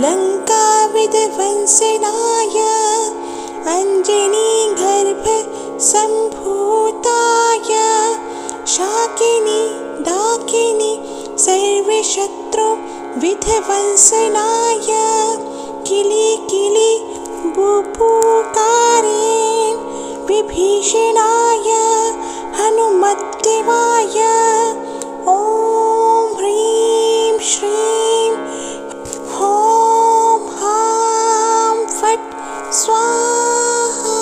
लङ्काविध्वंसनाय अञ्जनीगर्भसम्भूताय शाकिनी डाकिनी सर्वशत्रुविध्वंसनाय किलिकिलि बुभुकारे विभीषणाय हनुमद्देवाय ॐ ह्रीं श्रीं ॐ हां फट् स्वाहा।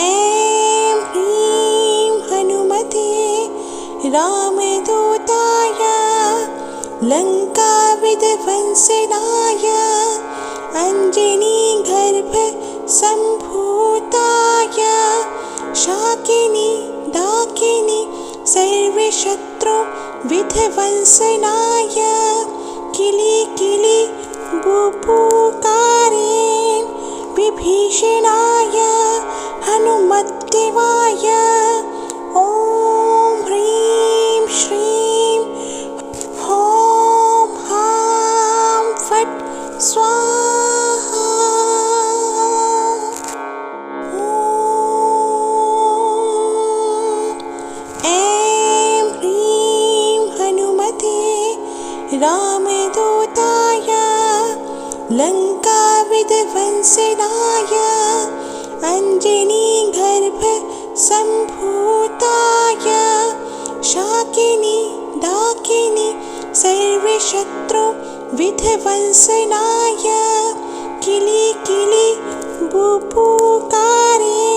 ऐं ह्रीं हनुमते रामदूताय लङ्काविध्वंसनाय अञ्जनीगर्भसम्भूताय शाकिनी डाकिनी सर्वशत्रुविध्वंसनाय किलिकिलि बुभुकारे विभीषणाय हनुमद्देवाय ॐ ह्रीं श्रीं ॐ हां फट् स्वाहा। ऐं ह्रीं हनुमते रामदूताय लङ्काविध्वंसनाय अञ्जनीगर्भसम्भूताय शाकिनी डाकिनी सर्वशत्रुविध्वंसनाय किलिकिलि बुभुकारे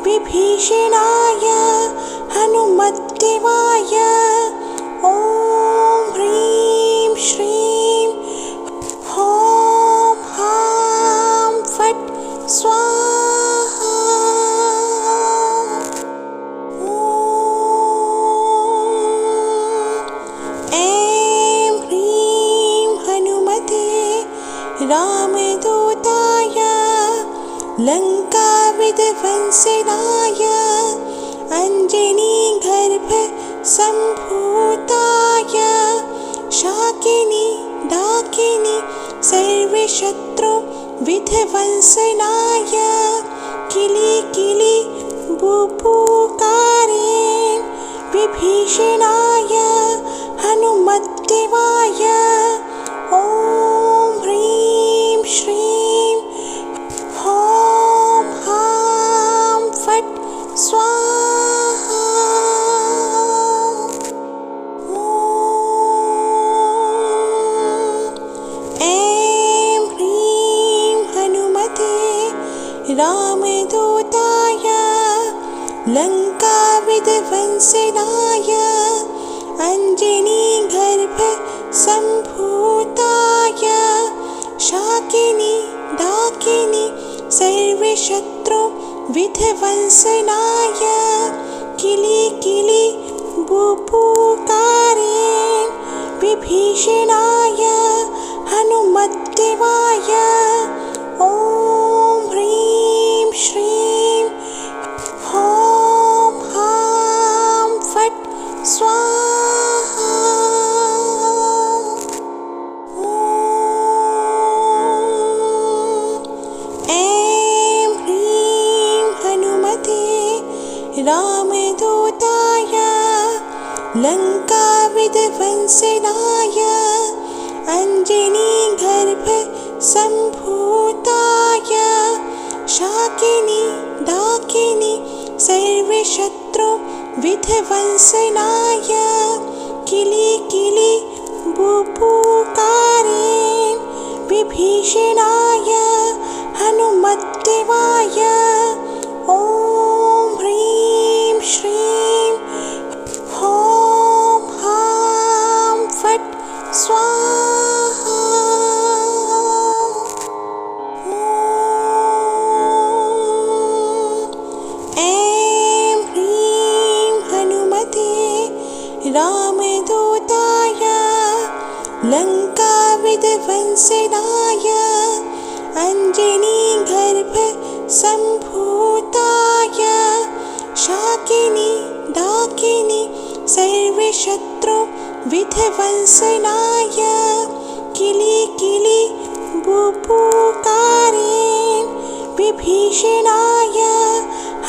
विभीषणाय हनुमद्देवाय ॐ ह्रीं श्रीं ॐ हां फट् स्वाहा। ऐं ह्रीं हनुमते रामदूताय लङ्काविध्वंसनाय अञ्जनीगर्भसम्भूताय शाकिनी डाकिनी सर्वशत्रुविध्वंसनाय किलिकिलि बुभुकारे विभीषणाय हनुमद्देवाय ॐ ह्रीं श्रीं ॐ हां फट् स्वाहा। ऐं ह्रीं हनुमते रामदूताय लङ्काविध्वंसनाय अञ्जनीगर्भसम्भूताय शाकिनी डाकिनी सर्वशत्रुविध्वंसनाय किलिकिलि बुभुकारे विभीषणाय हनुमद्देवाय ॐ ह्रीं श्रीं ॐ हां फट् स्वाहा। ऐं ह्रीं हनुमते रामदूताय लङ्काविध्वंसनाय अञ्जनीगर्भसम्भूताय शाकिनी डाकिनी सर्वशत्रुविध्वंसनाय किलिकिलि बुभुकारे विभीषणाय हनुमद्देवाय ॐ ह्रीं श्रीं ॐ हां फट् स्वाहा। ऐं ह्रीं हनुमते रामदूताय लङ्काविध्वंसनाय अञ्जनीगर्भसम्भूताय शाकिनी डाकिनी सर्वशत्रु विध्वंसनाय किलिकिलि बुभुकारेण विभीषणाय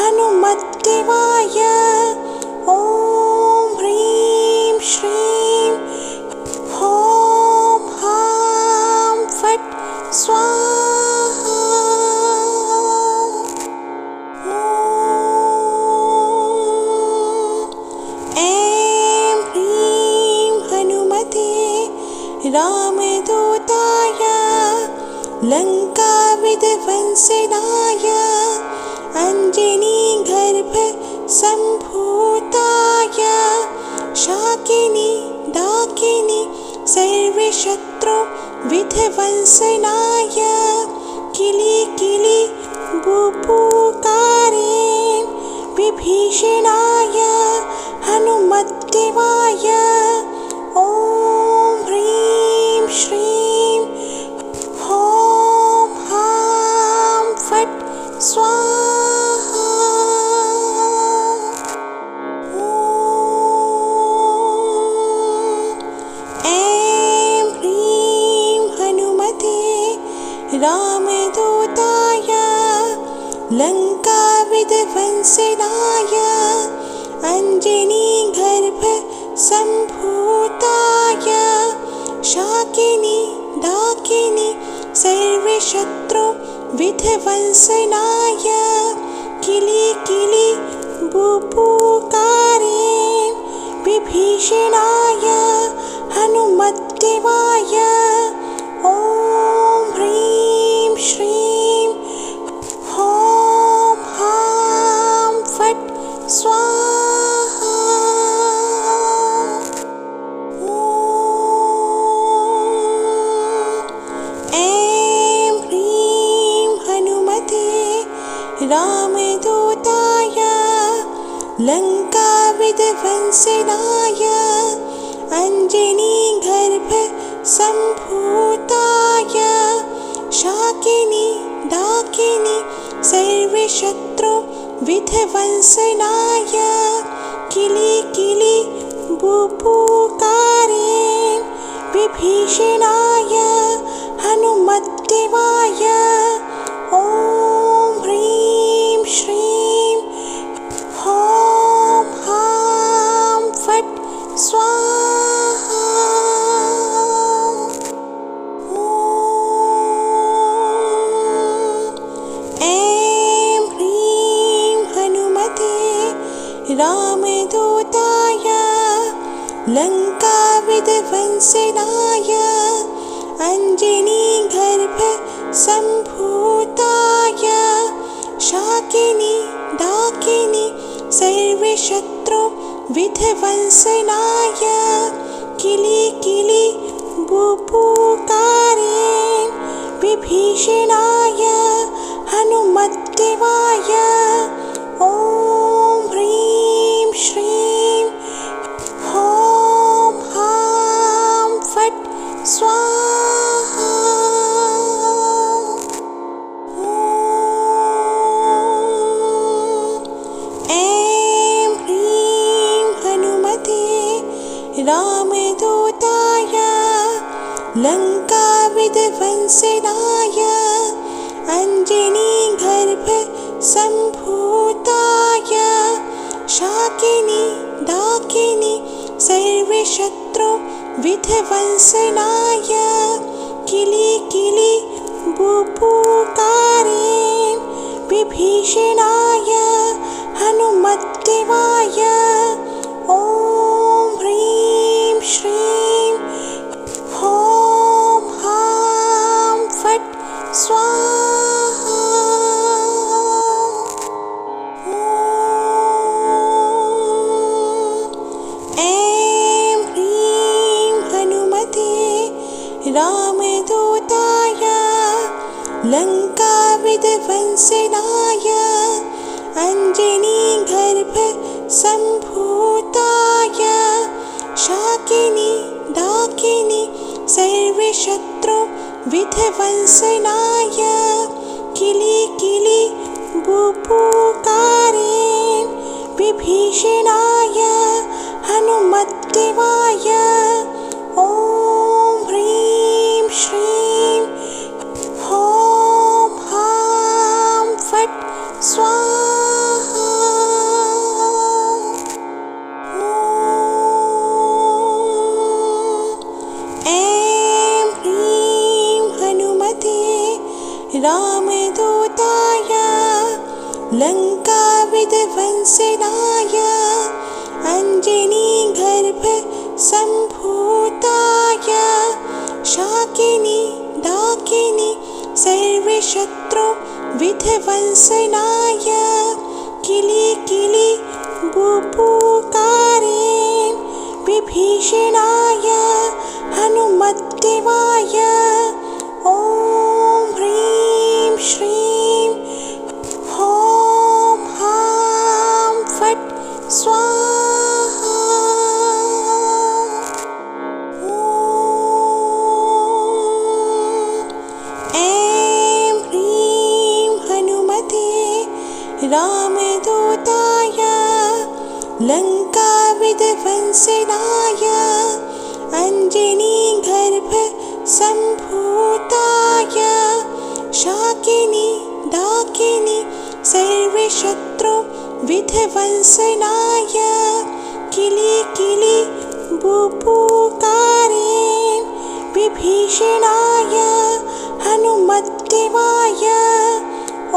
हनुमद्देवाय ॐ ह्रीं श्रीं ॐ हां फट् स्वाहा। ऐं ह्रीं हनुमते रामदूताय लङ्काविध्वंसनाय अञ्जनीगर्भसम्भूताय शाकिनी डाकिनी सर्वशत्रु विध्वंसनाय किलिकिलि बुभुकारेण विभीषणाय हनुमद्देवाय ॐ ह्रीं श्रीं ॐ हां फट् स्वाहा। ऐं ह्रीं हनुमते रामदूताय लङ्काविध्वंसनाय अञ्जनीगर्भसम्भूताय शाकिनी डाकिनी सर्वशत्रु विध्वंसनाय किलिकिलि बुभुकारेण विभीषणाय हनुमद्देवाय ॐ ह्रीं श्रीं ॐ हां फट् स्वाहा। ऐं ह्रीं हनुमते रामदूताय लङ्काविध्वंसनाय अञ्जनीगर्भसम्भूताय शाकिनी डाकिनी सर्वशत्रु विध्वंसनाय किलिकिलि बुभुकारेण विभीषणाय हनुमद्देवाय ॐ ह्रीं श्रीं ॐ हां फट् स्वाहा। ऐं ह्रीं हनुमते रामदूताय लङ्काविध्वंसनाय अञ्जनीगर्भसम्भूताय शाकिनी डाकिनी सर्वशत्रु विध्वंसनाय किलिकिलि बुभुकारेण विभीषणाय हनुमद्देवाय ॐ ह्रीं श्रीं ॐ हां फट् स्वाहा। ऐं ह्रीं हनुमते रामदूताय लङ्काविध्वंसनाय अञ्जनीगर्भसम्भूताय शाकिनी डाकिनी सर्वशत्रु विध्वंसनाय किलिकिलि बुभुकारेण विभीषणाय हनुमद्देवाय ॐ ह्रीं श्रीं ॐ हां फट् स्वाहा। ऐं ह्रीं हनुमते रामदूताय लङ्काविध्वंसनाय अञ्जनीगर्भसम्भूताय शाकिनी डाकिनी सर्वशत्रु विध्वंसनाय किलिकिलि बुभुकारेण विभीषणाय हनुमद्देवाय ॐ ह्रीं श्रीं ॐ हां फट् स्वाहा। ऐं ह्रीं हनुमते रामदूताय लङ्काविध्वंसनाय अञ्जनीगर्भसम्भूताय शाकिनी डाकिनी सर्वशत्रुविध्वंसनाय किलिकिलि बुभुकारे विभीषणाय हनुमद्देवाय ॐ ह्रीं श्रीं ॐ हां फट् स्वाहा। ऐं ह्रीं हनुमते रामदूताय लङ्काविध्वंसनाय अञ्जनीगर्भसम्भूताय शाकिनी डाकिनी सर्वशत्रुविध्वंसनाय किलिकिलि बुभुकारे विभीषणाय हनुमद्देवाय ॐ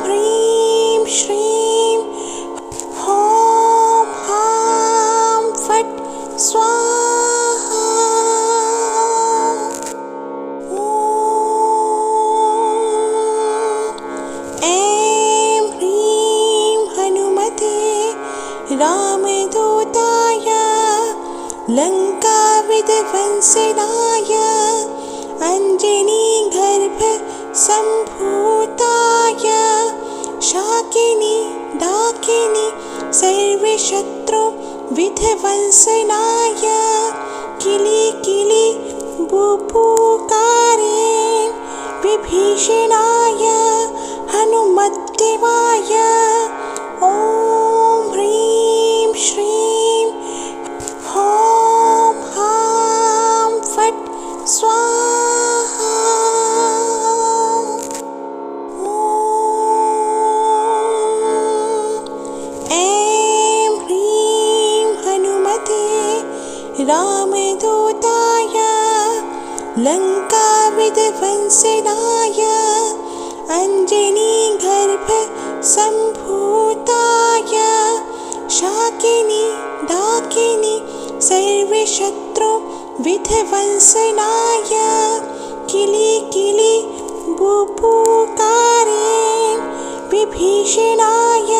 ह्रीं श्रीं ॐ हां फट् स्वाहा। ऐं ह्रीं हनुमते रामदूताय लङ्काविध्वंसनाय अञ्जनीगर्भसम्भूताय शाकिनी डाकिनी सर्वशत्रुविध्वंसनाय किलिकिलि बुभुकारे विभीषणाय हनुमद्देवाय ॐ ह्रीं श्रीं ॐ हां फट् स्वाहा। ऐं ह्रीं हनुमते रामदूताय लङ्काविध्वंसनाय अञ्जनीगर्भसम्भूताय शाकिनी डाकिनी सर्वशत्रुविध्वंसनाय किलिकिलि बुभुकारे विभीषणाय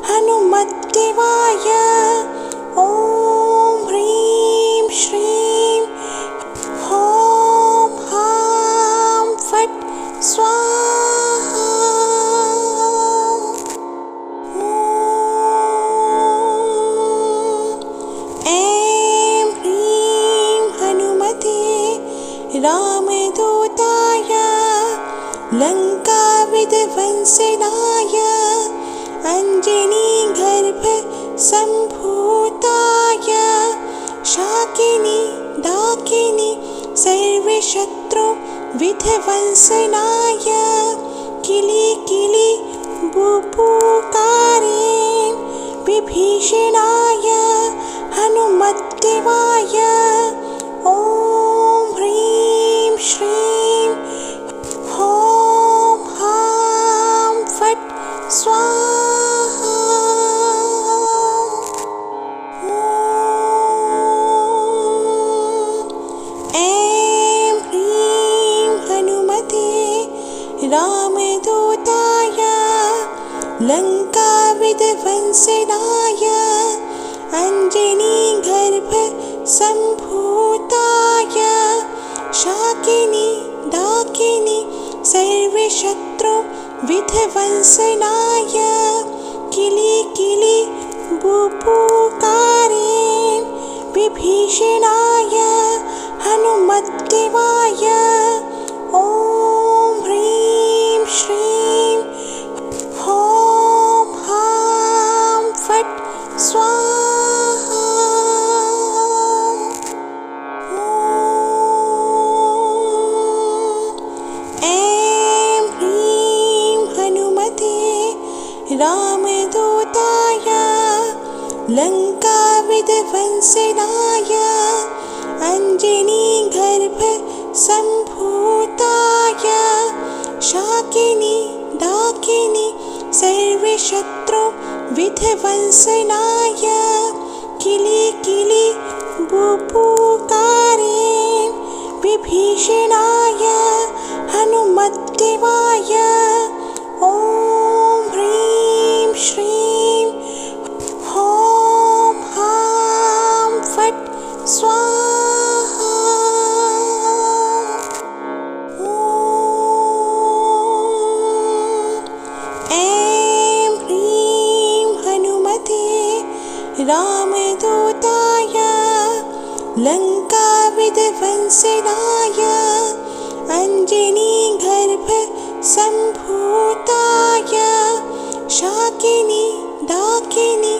हनुमद्देवाय ॐ ह्रीं श्रीं ॐ हां फट् स्वाहा। ऐं ह्रीं हनुमते रामदूताय लङ्काविध्वंसनाय अञ्जनीगर्भसम्भूताय शाकिनी डाकिनी सर्वशत्रुविध्वंसनाय किलिकिलि बुभुकारे विभीषणाय हनुमद्देवाय ॐ ह्रीं श्रीं ॐ हां फट् स्वाहा। ऐं ह्रीं हनुमते रामदूताय लङ्काविध्वंसनाय अञ्जनीगर्भसम्भूताय शाकिनी डाकिनी सर्वशत्रुविध्वंसनाय किलिकिलि बुभुकारे विभीषणाय हनुमद्देवाय ॐ ह्रीं श्रीं ॐ हां फट् स्वाहा। अञ्जनीगर्भ सम्भूताय शाकिनी डाकिनी सर्वशत्रु विध्वंसनाय किली किली बुभुकारे विभीषणाय हनुमद्देवाय ॐ ह्रीं श्रीं ॐ हां फट् स्वाहा। ऐं ह्रीं हनुमते रामदूताय लङ्काविध्वंसनाय अञ्जनीगर्भ सम्भूताय शाकिनी डाकिनी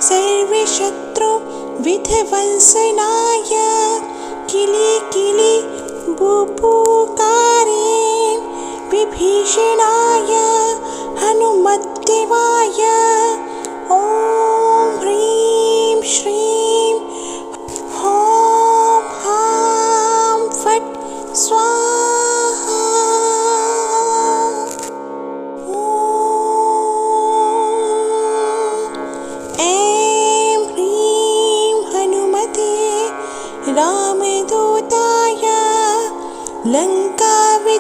सर्वशत्रु विध्वंसनाय किली किली बुभुकारे विभीषणाय हनुमद्देवाय ॐ ह्रीं श्रीं ॐ हां फट् स्वाहा। ऐं ह्रीं हनुमते रामदूताय लङ्काविध्वंसनाय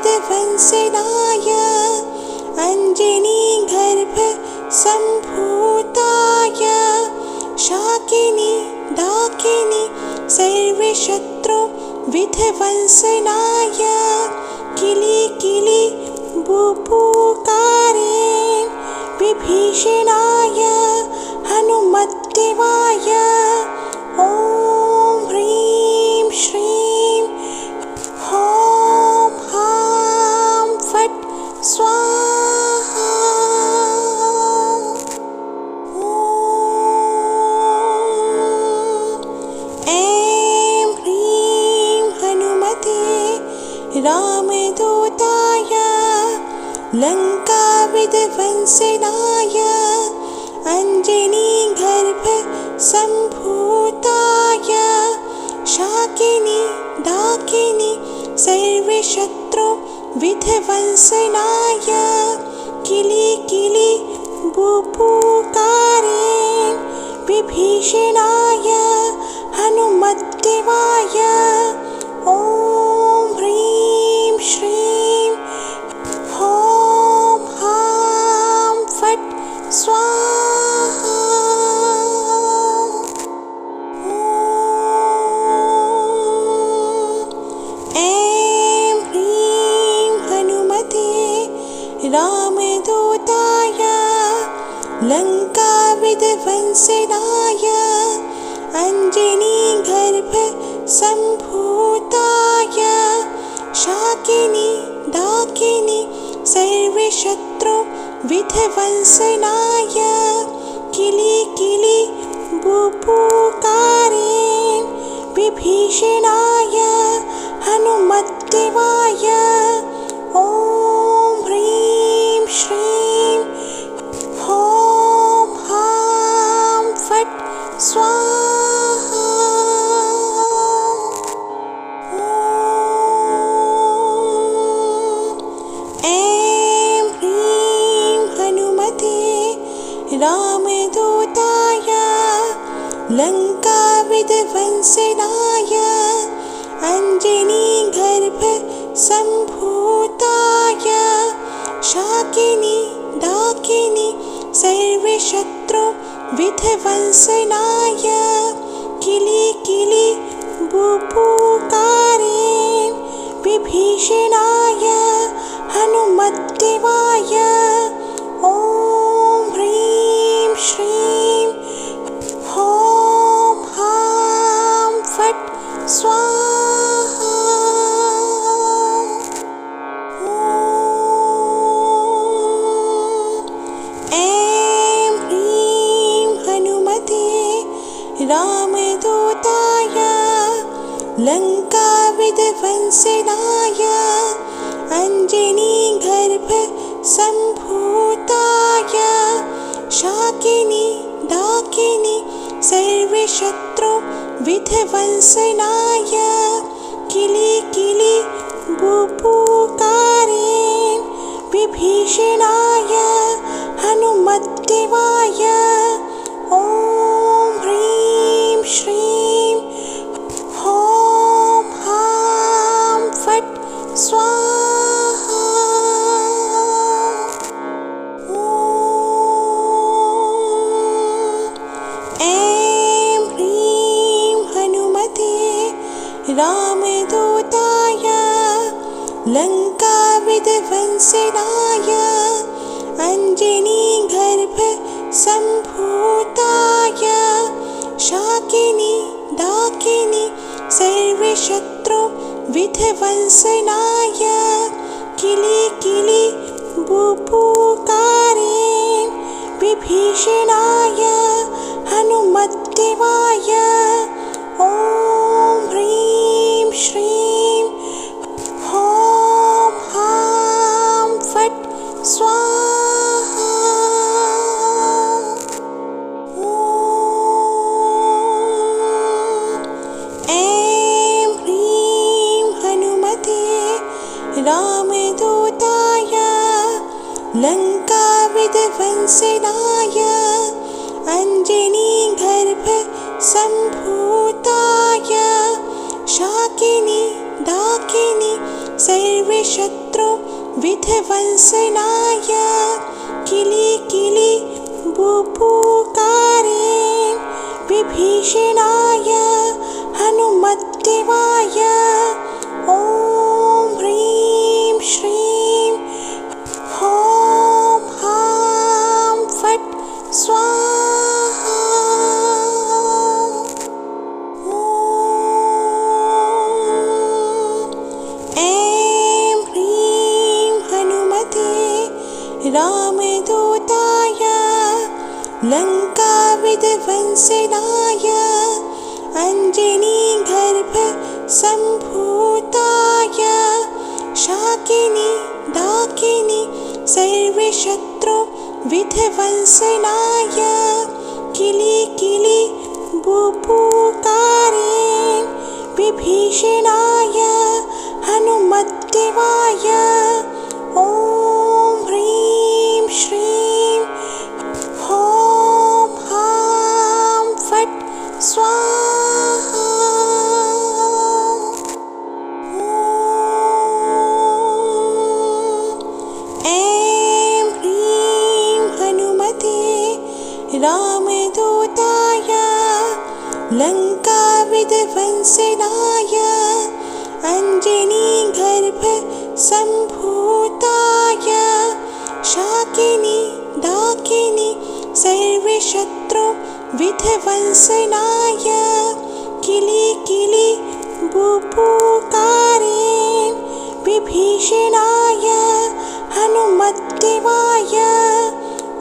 अञ्जनीगर्भ सम्भूताय शाकिनी डाकिनी सर्वशत्रु विध्वंसनाय किली किली बुभुकारे विभीषणाय हनुमद्देवाय ॐ ह्रीं श्रीं ॐ हां फट् स्वाहा। ऐं ह्रीं हनुमते रामदूताय लङ्काविध्वंसनाय अञ्जनीगर्भ सम्भूताय शाकिनी डाकिनी सर्वशत्रु विध्वंसनाय किली किली बुभुकारे विभीषणाय हनुमद्देवाय ॐ ह्रीं श्रीं ॐ हां फट् स्वाहा। ऐं ह्रीं हनुमते रामदूताय लङ्काविध्वंसनाय अञ्जनीगर्भ सम्भूताय शाकिनी डाकिनी सर्वशत्रु विध्वंसनाय किली किली बुभुकारे विभीषणाय हनुमद्देवाय ॐ ह्रीं श्रीं ॐ हां फट् स्वाहा। ऐं ह्रीं हनुमते रामदूताय लङ्काविध्वंसनाय अञ्जनीगर्भ सम्भूताय शाकिनी डाकिनी सर्वशत्रु विध्वंसनाय किली किली बुभुकारे विभीषणाय हनुमद्देवाय ॐ ह्रीं श्रीं ॐ हां फट् स्वाहा। ऐं ह्रीं हनुमते रामदूताय लङ्काविध्वंसनाय अञ्जनीगर्भ सम्भूताय शाकिनी डाकिनी सर्वशत्रु विध्वंसनाय बुभुकारेण विभीषणाय हनुमद्देवाय ॐ ह्रीं श्रीं ॐ हां फट् स्वाहा। ऐं ह्रीं हनुमते रामदूताय लङ्काविध्वंसनाय अञ्जनीगर्भसम्भूताय शाकिनी डाकिनी सर्वशत्रुविध्वंसनाय किलिकिलि बुभुकारेण विभीषणाय हनुमद्देवाय ॐ ह्रीं श्रीं ॐ हां फट् स्वाहा। ऐं ह्रीं हनुमते रामदूताय लङ्काविध्वंसनाय अञ्जनीगर्भसम्भूताय शाकिनी डाकिनी सर्वशत्रुविध्वंसनाय किलिकिलि बुभुकारेण विभीषणाय हनुमद्देवाय ॐ ह्रीं श्रीं ॐ हां फट् स्वाहा। ऐं ह्रीं हनुमते रामदूताय लङ्काविध्वंसनाय अञ्जनीगर्भसम्भूताय शाकिनी डाकिनी सर्वशत्रुविध्वंसनाय किलिकिलि बुभुकारेण विभीषणाय हनुमद्देवाय ॐ ह्रीं श्रीं ॐ हां फट् स्वाहा। ऐं ह्रीं हनुमते रामदूताय लङ्काविध्वंसनाय अञ्जनीगर्भसम्भूताय शाकिनी डाकिनी सर्वशत्रुविध्वंसनाय किलिकिलि बुभुकारेण विभीषणाय हनुमद्देवाय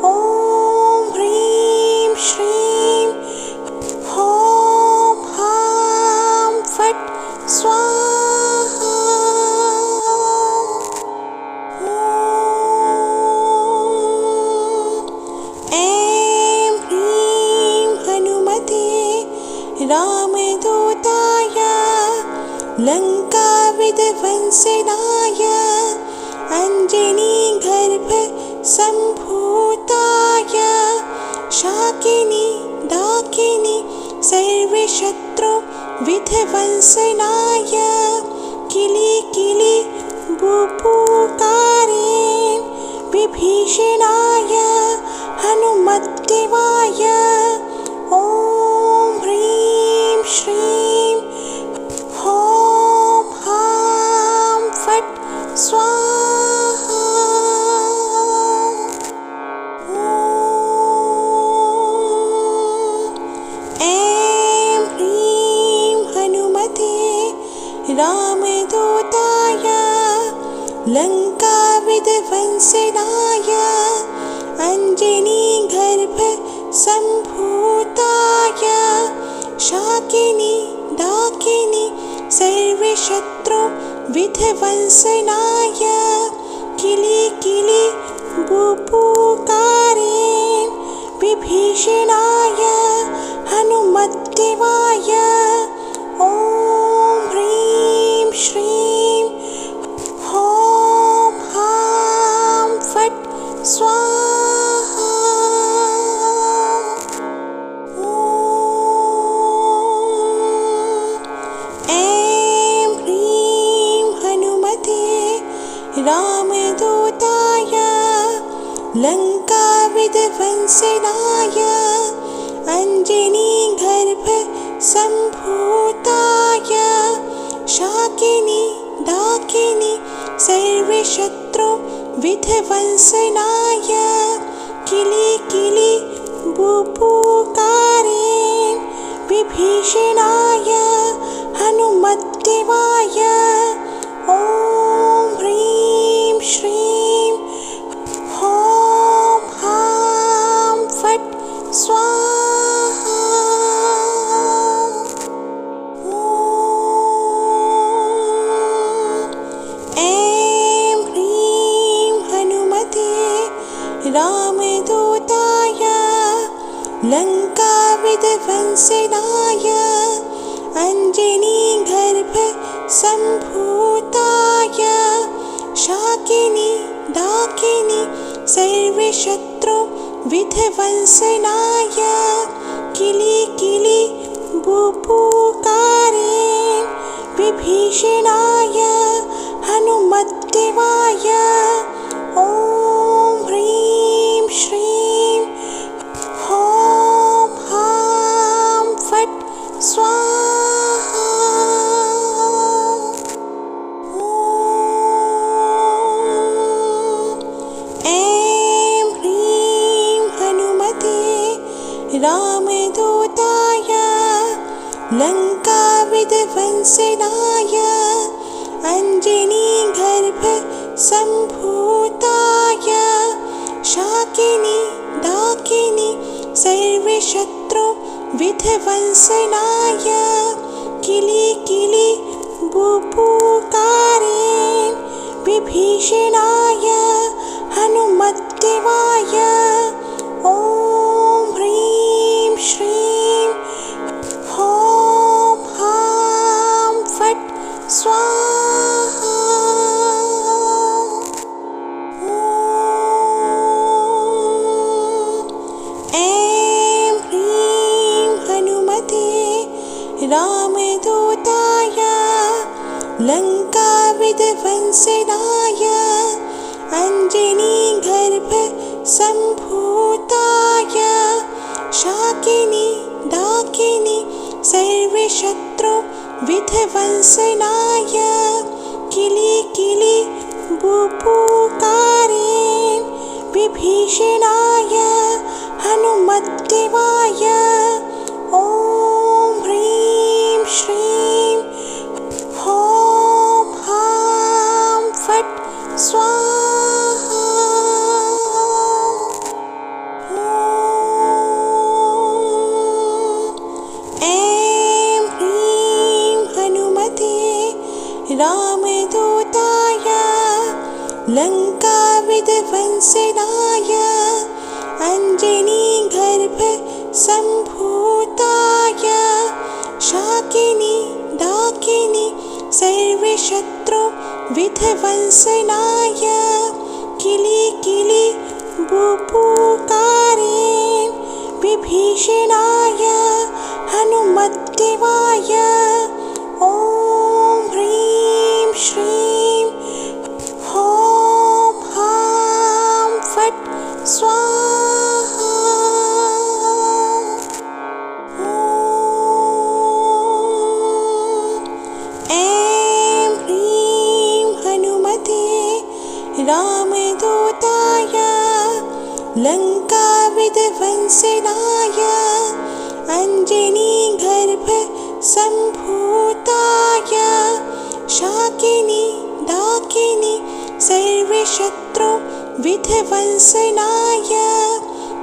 ॐ ह्रीं श्रीं ॐ हां फट् स्वाहा। ऐं ह्रीं हनुमते रामदूताय लङ्काविध्वंसनाय अञ्जनीगर्भसम्भूताय शाकिनी डाकिनी सर्वशत्रुविध्वंसनाय किलिकिलि बुभुकारेण विभीषणाय हनुमद्देवाय ॐ ह्रीं श्रीं ॐ हां फट् स्वाहा। ऐं ह्रीं हनुमते रामदूताय लङ्काविध्वंसनाय अञ्जनीगर्भसम्भूताय शाकिनी डाकिनी सर्वशत्रुविध्वंसनाय किलिकिलि बुभुकारेण विभीषणाय हनुमद्देवाय ॐ ह्रीं श्रीं ॐ लङ्काविध्वंसनाय अञ्जनीगर्भसम्भूताय शाकिनी डाकिनी सर्वशत्रुविध्वंसनाय किलिकिलि बुबुकारे विभीषणाय हनुमद्देवाय ॐ ह्रीं श्रीं ॐ हां फट् स्वाहा। ऐं ह्रीं हनुमते रामदूताय लङ्काविध्वंसनाय अञ्जनीगर्भसम्भूताय शाकिनी डाकिनी सर्वशत्रुविध्वंसनाय किलिकिलि बुबुकारे विभीषणाय हनुमद्देवाय ॐ ह्रीं श्रीं ॐ हां फट् स्वाहा। ऐं ह्रीं हनुमते रामदूताय लङ्काविध्वंसनाय अञ्जनीगर्भसम्भूताय शाकिनी डाकिनी सर्वशत्रुविध्वंसनाय किलिकिलि बुबुकारे विभीषणाय हनुमद्देवाय ॐ ह्रीं श्रीं ॐ हां फट् स्वाहा। ऐं ह्रीं हनुमते रामदूताय लङ्काविध्वंसनाय अञ्जनीगर्भसम्भूताय शाकिनी डाकिनी सर्वशत्रुविध्वंसनाय किलिकिलि बुबुकारे विभीषणाय हनुमद्देवाय ॐ ह्रीं श्रीं ॐ हां फट् स्वाहा। ऐं ह्रीं हनुमते रामदूताय लङ्काविध्वंसनाय अञ्जनीगर्भसम्भूताय शाकिनी डाकिनी सर्वशत्रुविध्वंसनाय किलिकिलि बुबुकारे विभीषणाय हनुमद्देवाय ॐ ह्रीं श्रीं ॐ हां फट् स्वाहा। ऐं ह्रीं हनुमते रामदूताय लङ्काविध्वंसनाय अञ्जनीगर्भसम्भूताय शाकिनी डाकिनी सर्वशत्रुविध्वंसनाय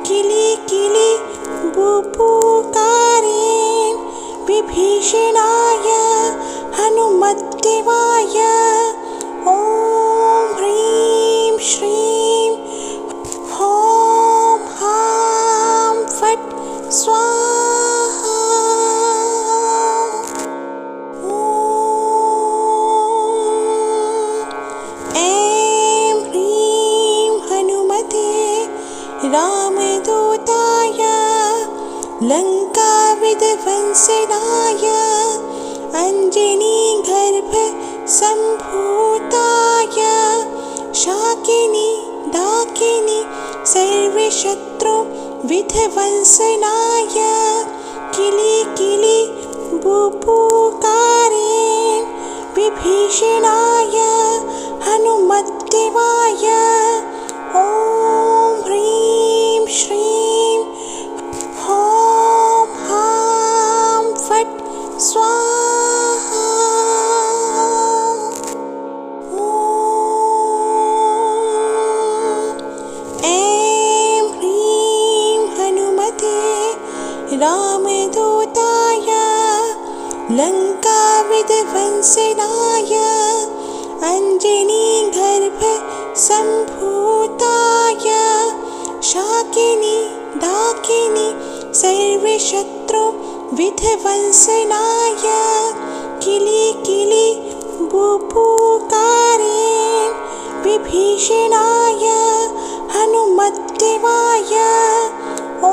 किलिकिलि बुबुकारे विभीषणाय हनुमद्देवाय ॐ ह्रीं श्रीं ॐ हां फट् स्वाहा। ऐं ह्रीं हनुमते रामदूताय लङ्काविध्वंसनाय अञ्जनीगर्भसम्भूताय शाकिनी डाकिनी विध्वंसनाय किलिकिलि बुभुकारेण विभीषणाय हनुमद्देवाय ॐ ह्रीं श्रीं ह्रौं हां फट् स्वाहा। ऐं ह्रीं हनुमते रामदूताय लङ्काविध्वंसनाय अञ्जनीगर्भसम्भूताय शाकिनी डाकिनी सर्वशत्रु विध्वंसनाय किलिकिलि बुभुकारेण विभीषणाय हनुमद्देवाय ॐ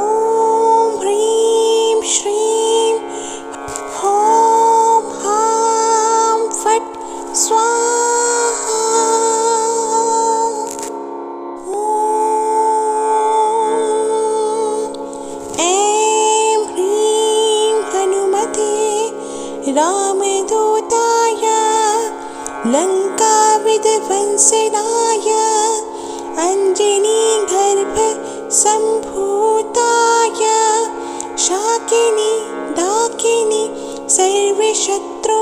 ह्रीं श्रीं ह्रौं हां फट् स्वाहा। ऐं ह्रीं हनुमते रामदूताय लङ्काविध्वंसनाय अञ्जनीगर्भसम्भूताय शाकिनी डाकिनी सर्वशत्रु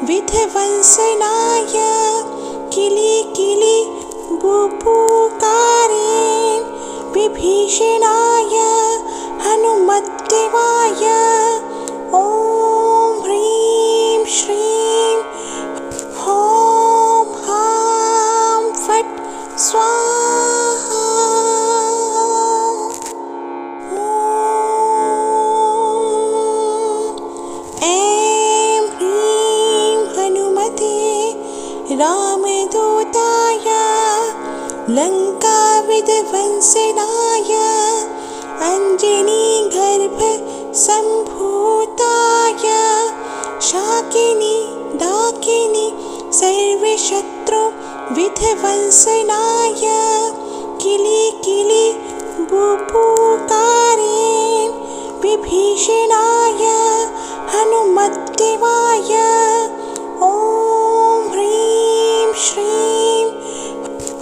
विध्वंसनाय किलिकिलि बुभुकारेण विभीषणाय हनुमद्देवाय ॐ ह्रीं श्रीं ह्रौं हां फट् स्वाहा। ऐं ह्रीं हनुमते रामदूताय लङ्काविध्वंसनाय अञ्जनीगर्भसम्भूताय शाकिनी डाकिनी सर्वशत्रु विध्वंसनाय किलिकिलि बुभुकारेण विभीषणाय हनुमद्देवाय ॐ ह्रीं श्रीं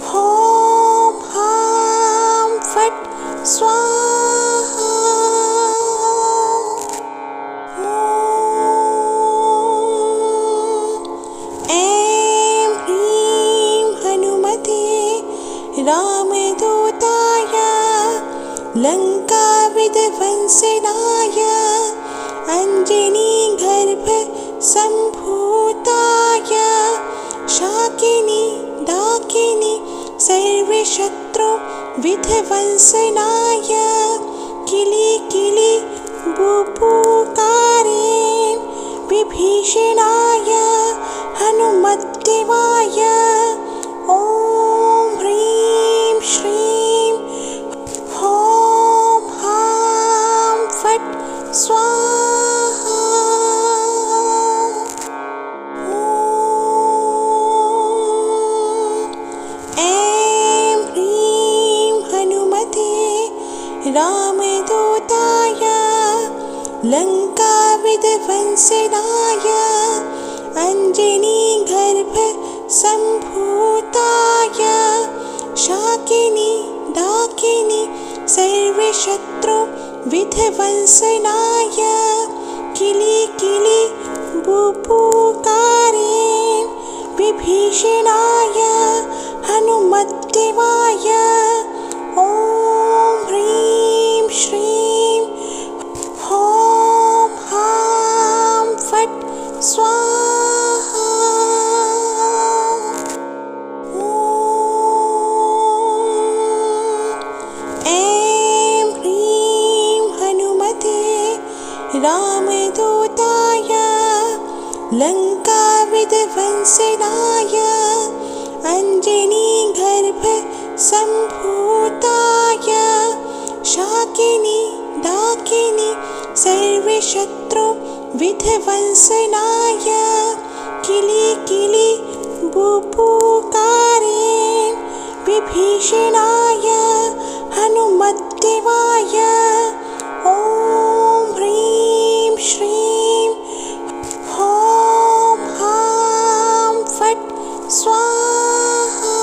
ह्रौं हां फट् स्वाहा। ऐं ह्रीं हनुमते रामदूताय लङ्काविध्वंसनाय अञ्जनीगर्भसम्भूताय शाकिनी डाकिनी सर्वशत्रु विध्वंसनाय किलिकिलि बुभुकारेण विभीषणाय हनुमद्देवाय ॐ ह्रीं श्रीं ह्रौं हां फट् स्वाहा। ऐं ह्रीं हनुमते रामदूताय लङ्काविध्वंसनाय अञ्जनीगर्भसम्भूताय शाकिनी डाकिनी सर्वशत्रु विध्वंसनाय किलिकिलि बुभुकारेण। 「 विभीषणाय हनुमद्देवाय ॐ ह्रीं श्रीं ह्रौं हां फट् स्वाहा। ऐं ह्रीं हनुमते रामदूताय लङ्काविध्वंसनाय अञ्जनीगर्भसम्भूताय शाकिनी डाकिनी सर्वशत्रु विध्वंसनाय किलिकिलि बुभुकारेण विभीषणाय हनुमद्देवाय ॐ ह्रीं श्रीं ह्रौं हां फट् स्वाहा। ऐं ह्रीं हनुमते रामदूताय लङ्काविध्वंसनाय अञ्जनीगर्भसम्भूताय शाकिनी डाकिनी सर्वशत्रु विध्वंसनाय किलिकिलि बुभुकारेण विभीषणाय हनुमद्देवाय स्वाहा।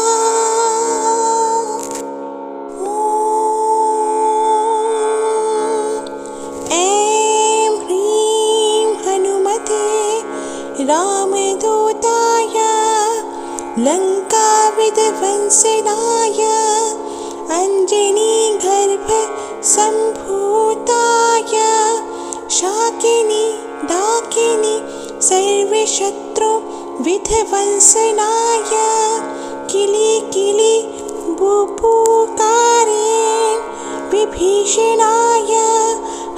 ऐं ह्रीं हनुमते रामदूताय लङ्काविध्वंसनाय अञ्जनीगर्भसम्भूताय शाकिनी डाकिनी सर्वशत्रुविध्वंसनाय किलिकिलि बुभुकारेण विभीषणाय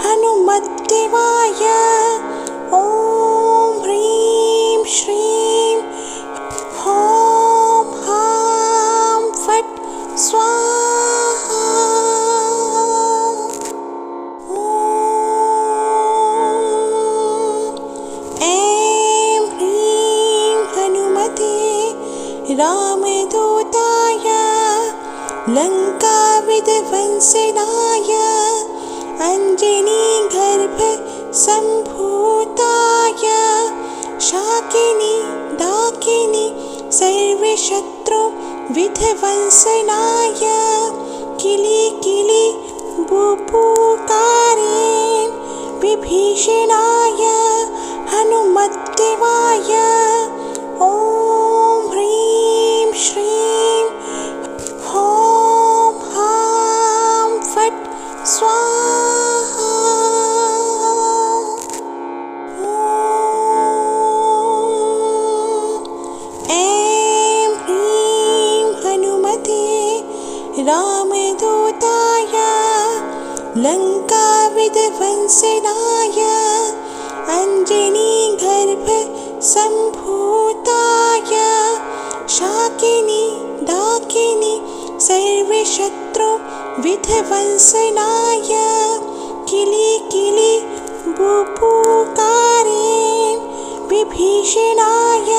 हनुमद्देवाय ॐ ह्रीं श्रीं ह्रौं हां फट् स्वाहा। ऐं ह्रीं हनुमते रामदूताय लङ्काविध्वंसनाय अञ्जनीगर्भसम्भूताय शाकिनी डाकिनी सर्वशत्रुविध्वंसनाय किलिकिलि बुभुकारेण विभीषणाय हनुमद्देवाय ॐ ह्रीं श्रीं ह्रौं हां फट् स्वाहा। ऐं ह्रीं हनुमते रामदूताय लङ्काविध्वंसनाय अञ्जनीगर्भसम्भूताय शाकिनी डाकिनी सर्वशत्रुविध्वंसनाय किलिकिलि बुभुकारेण विभीषणाय